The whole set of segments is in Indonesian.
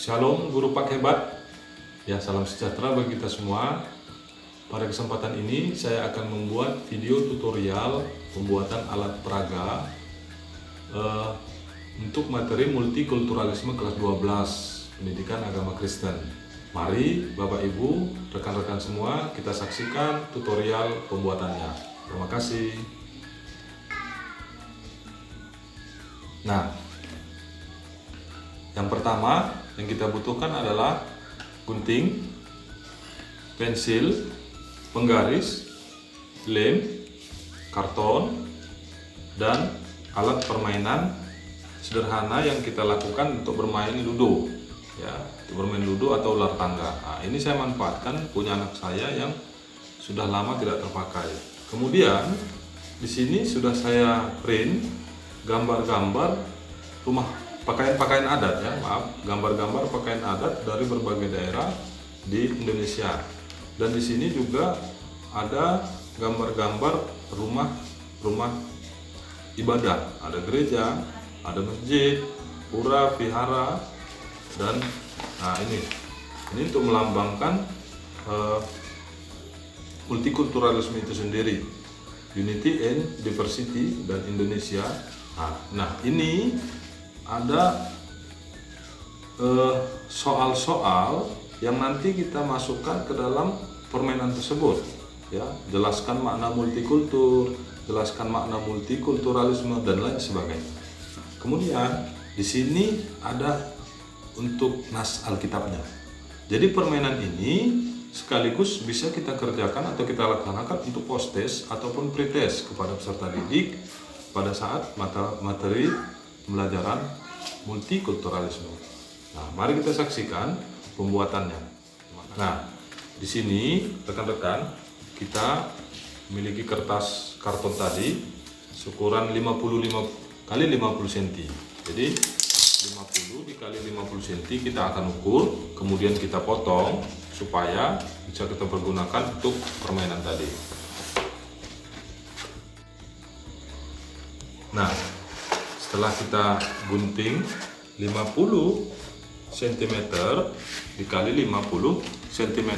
Shalom guru pak hebat. Ya, salam sejahtera bagi kita semua. Pada kesempatan ini saya akan membuat video tutorial pembuatan alat peraga untuk materi multikulturalisme kelas 12 pendidikan agama Kristen. Mari Bapak Ibu, rekan-rekan semua, kita saksikan tutorial pembuatannya. Terima kasih. Nah, yang pertama yang kita butuhkan adalah gunting, pensil, penggaris, lem, karton, dan alat permainan sederhana yang kita lakukan untuk bermain ludo, ya, untuk bermain ludo atau ular tangga. Nah, ini saya manfaatkan punya anak saya yang sudah lama tidak terpakai. Kemudian di sini sudah saya print gambar-gambar rumah pakaian adat, ya, gambar-gambar pakaian adat dari berbagai daerah di Indonesia. Dan di sini juga ada gambar-gambar rumah ibadah, ada gereja, ada masjid, pura, vihara, dan ini untuk melambangkan multikulturalisme itu sendiri, unity and diversity dan Indonesia. Nah, ini ada soal-soal yang nanti kita masukkan ke dalam permainan tersebut, ya, jelaskan makna multikultur, jelaskan makna multikulturalisme dan lain sebagainya. Kemudian di sini ada untuk nas Alkitabnya. Jadi permainan ini sekaligus bisa kita kerjakan atau kita laksanakan untuk post test ataupun pretest kepada peserta didik pada saat materi pembelajaran multikulturalisme. Nah, mari kita saksikan pembuatannya. Nah, di sini rekan-rekan, kita memiliki kertas karton tadi ukuran 55 kali 50 cm. Jadi 50 dikali 50 cm kita akan ukur, kemudian kita potong supaya bisa kita pergunakan untuk permainan tadi. Nah, setelah kita gunting 50 cm dikali 50 cm,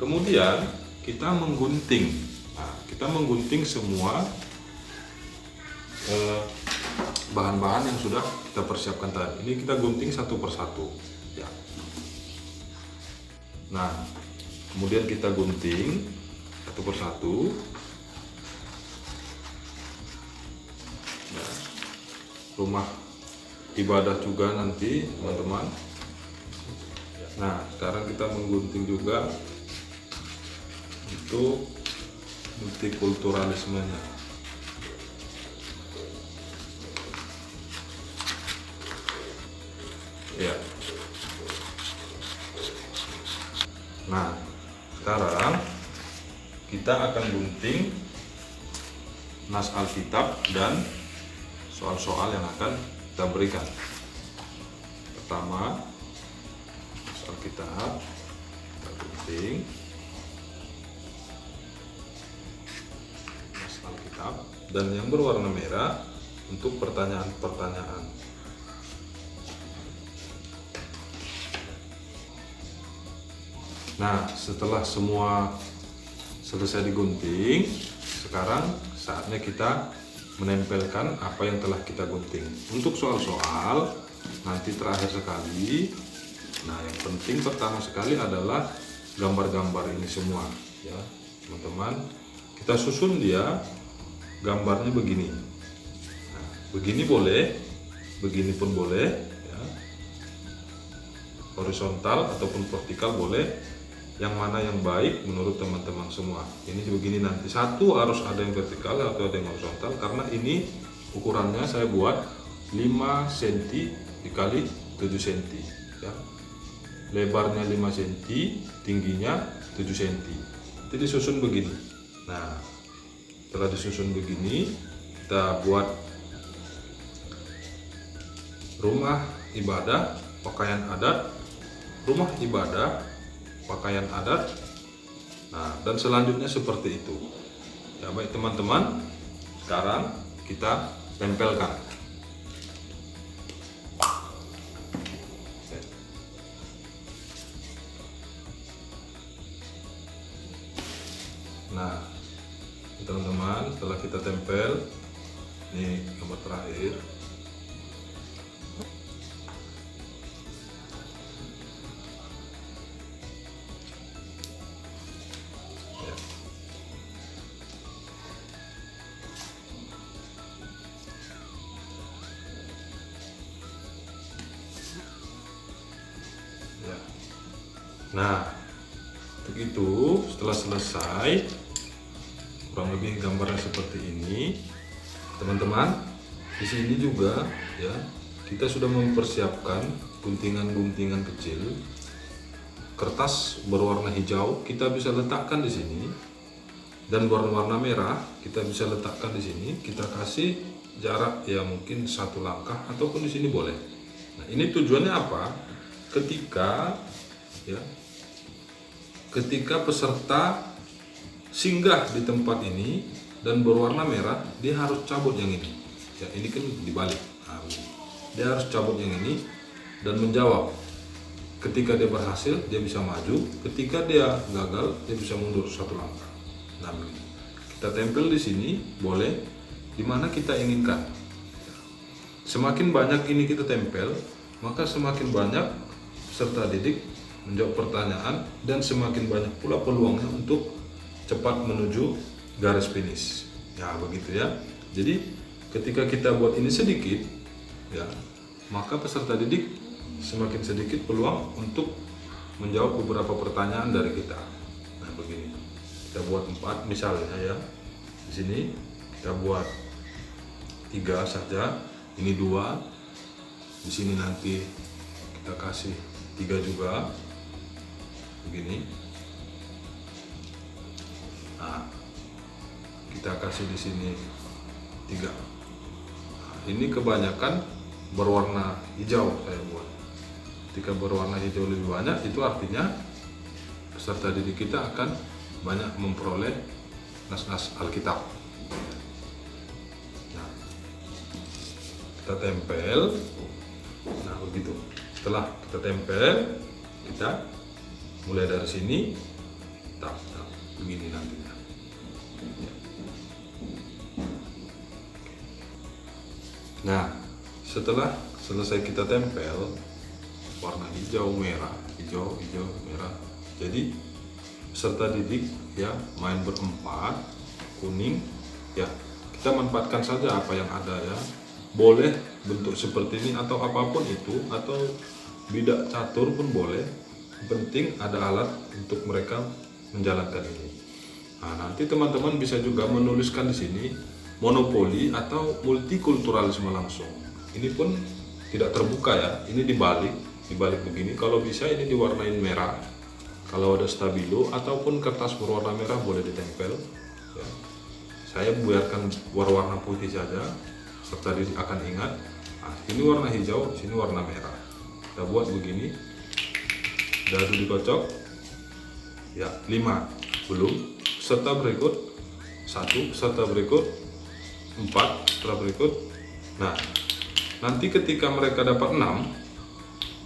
kemudian kita menggunting. Nah, kita menggunting semua bahan-bahan yang sudah kita persiapkan tadi. Ini kita gunting satu persatu, ya. Nah, kemudian kita gunting satu persatu. Rumah ibadah juga nanti, teman-teman. Nah, sekarang kita menggunting juga untuk multikulturalismenya. Ya. Nah, sekarang kita akan gunting nas Alkitab dan soal-soal yang akan kita berikan. Pertama, soal kita gunting soal kitab, dan yang berwarna merah untuk pertanyaan-pertanyaan. Nah, setelah semua selesai digunting, sekarang saatnya kita menempelkan apa yang telah kita gunting. Untuk soal-soal nanti terakhir sekali. Nah, yang penting pertama sekali adalah gambar-gambar ini semua, ya, teman-teman. Kita susun dia gambarnya begini. Nah, begini boleh, begini pun boleh, ya. Horizontal ataupun vertikal boleh. Yang mana yang baik menurut teman-teman semua. Ini begini nanti. Satu harus ada yang vertikal atau ada yang horizontal, karena ini ukurannya saya buat 5 cm dikali 7 cm, ya. Lebarnya 5 cm, tingginya 7 cm. Jadi disusun begini. Nah, setelah disusun begini, kita buat rumah ibadah, pakaian adat, rumah ibadah, pakaian adat. Nah, dan selanjutnya seperti itu. Ya, baik teman-teman, sekarang kita tempelkan. teman-teman. Setelah kita tempel, ini gambar terakhir. Ya. Ya. Nah, untuk itu setelah selesai, kurang lebih gambarnya seperti ini, teman-teman. Di sini juga ya, kita sudah mempersiapkan guntingan-guntingan kecil. Kertas berwarna hijau kita bisa letakkan di sini, dan berwarna merah kita bisa letakkan di sini. Kita kasih jarak ya mungkin 1 langkah ataupun di sini boleh. Nah, ini tujuannya apa? Ketika peserta singgah di tempat ini dan berwarna merah, dia harus cabut yang ini. Ya, ini kan dibalik. Nah, dia harus cabut yang ini dan menjawab. Ketika dia berhasil, dia bisa maju. Ketika dia gagal, dia bisa mundur 1 langkah. Nah, begini. Kita tempel di sini, boleh, di mana kita inginkan. Semakin banyak ini kita tempel, maka semakin banyak peserta didik menjawab pertanyaan, dan semakin banyak pula peluangnya untuk cepat menuju garis finish. Ya, begitu ya. Jadi ketika kita buat ini sedikit ya, maka peserta didik semakin sedikit peluang untuk menjawab beberapa pertanyaan dari kita. Nah, begini. Kita buat 4 misalnya ya. Di sini kita buat 3 saja. Ini 2. Di sini nanti kita kasih 3 juga. Begini. Nah, kita kasih di sini 3. Nah, ini kebanyakan berwarna hijau saya buat. Ketika berwarna hijau lebih banyak, itu artinya peserta didik kita akan banyak memperoleh nas-nas Alkitab. Nah, kita tempel. Nah, begitu. Setelah kita tempel, kita mulai dari sini, begini nantinya. Nah, setelah selesai kita tempel, warna hijau merah, hijau merah. Jadi peserta didik ya main berempat, kuning ya. Kita manfaatkan saja apa yang ada ya. Boleh bentuk seperti ini atau apapun itu, atau bidak catur pun boleh. Penting ada alat untuk mereka menjalankan ini. Nah, nanti teman-teman bisa juga menuliskan di sini monopoli atau multikulturalisme langsung. Ini pun tidak terbuka ya, ini dibalik begini. Kalau bisa ini diwarnain merah. Kalau ada stabilo ataupun kertas berwarna merah boleh ditempel. Ya. Saya biarkan warna putih saja, serta didik akan ingat. Nah, ini warna hijau, sini warna merah. Kita buat begini. Dadu dikocok. Ya, 5 belum. Peserta berikut 1, peserta berikut 4, peserta berikut. Nah, nanti ketika mereka dapat 6,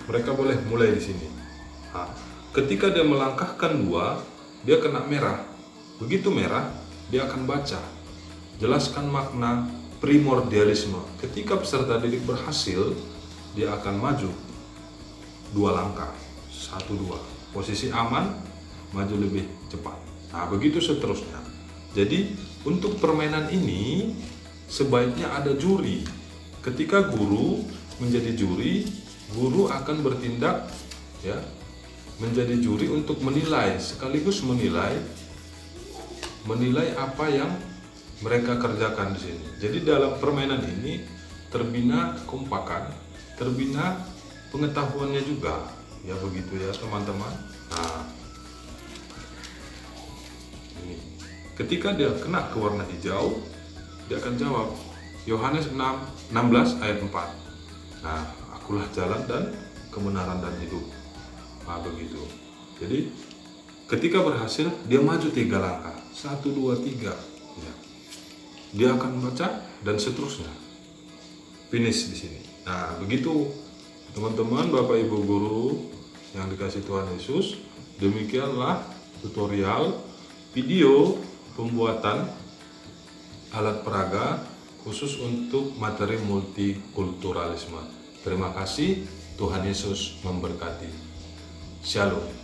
mereka boleh mulai di sini. Nah, ketika dia melangkahkan 2, dia kena merah. Begitu merah, dia akan baca. Jelaskan makna primordialisme. Ketika peserta didik berhasil, dia akan maju 2 langkah. 1, 2. Posisi aman, maju lebih cepat. Nah, begitu seterusnya. Jadi, untuk permainan ini sebaiknya ada juri. Ketika guru menjadi juri, guru akan bertindak ya menjadi juri untuk menilai, sekaligus menilai apa yang mereka kerjakan di sini. Jadi dalam permainan ini terbina kekompakan, terbina pengetahuannya juga. Ya begitu ya teman-teman. Nah, ini. Ketika dia kena ke warna hijau, dia akan jawab Yohanes 16 ayat 4. Nah, akulah jalan dan kebenaran dan hidup. Nah, begitu. Jadi ketika berhasil, dia maju 3 langkah. 1, 2, 3. Ya. Dia akan membaca dan seterusnya. Finish di sini. Nah, begitu teman-teman, Bapak Ibu guru yang dikasih Tuhan Yesus. Demikianlah tutorial video pembuatan alat peraga khusus untuk materi multikulturalisme. Terima kasih, Tuhan Yesus memberkati. Shalom.